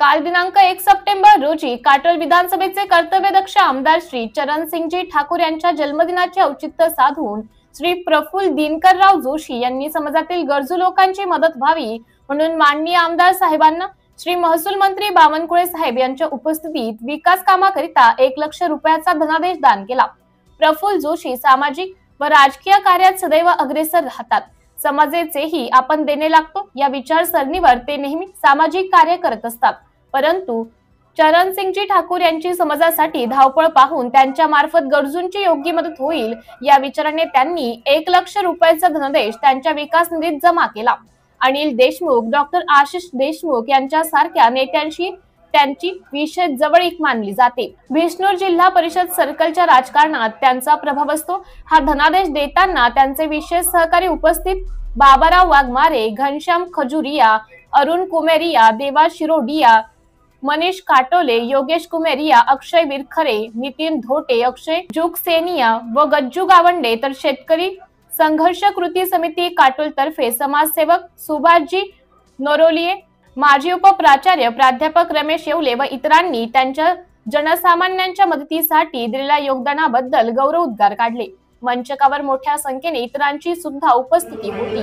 काल दिनांक 1 सप्टेंबर रोजी काटोल विधानसभेचे कर्तव्यदक्ष आमदार श्री चरणसिंगजी ठाकूर यांच्या जन्मदिनाचे औचित्य साधून श्री प्रफुल्ल दिनकरराव जोशी यांनी समाजातील गरजू लोकांची मदत व्हावी म्हणून माननीय आमदार साहेबांना श्री महसूल मंत्री बावनकुळे साहेब यांच्या उपस्थितीत विकास कामाकरिता 1 लाख रुपयाचा धनादेश दान केला। प्रफुल्ल जोशी सामाजिक व राजकीय कार्यात सदैव अग्रेसर राहतात। समाजाचेही आपण देणे लागतो या विचारसरणीवर ते नेहमी सामाजिक कार्य करत असतात। परंतु चरणसिंगजी ठाकूर यांची समाजासाठी धावपळ पाहून त्यांच्या मार्फत गरजूंची योग्य मदत होईल या विचाराने त्यांनी 1 लाख रुपयाचा धनादेश त्यांच्या विकास निधीत जमा केला। अनिल देशमुख, डॉक्टर आशिष देशमुख यांच्यासारख्या नेत्यांशी त्यांची विशेष जवळीक मानली जाते। बिष्णोर जिल्हा परिषद सर्कलच्या राजकारणात त्यांचा प्रभाव असतो। हा धनादेश देताना त्यांचे विशेष सहकारी उपस्थित बाबाराव वाघमारे, घनश्याम खजुरिया, अरुण कुमेरिया, देवा शिरोडिया, मनीष काटोले, योगेश कुमेरिया, अक्षय विरखरे, नितीन धोटे, अक्षय जुगसेनिया व गज्जू गावंडे तर शेतकरी संघर्ष कृती समिती काटोल तर्फे समाजसेवक सुभाषजी नरोलिये, माजी उपप्राचार्य प्राध्यापक रमेश येवले व इतरांनी त्यांच्या जनसामान्यांच्या मदतीसाठी दिलेल्या योगदानाबद्दल गौरवोद्गार काढले। मंचकावर मोठ्या संख्येने इतरांची सुद्धा उपस्थिती होती।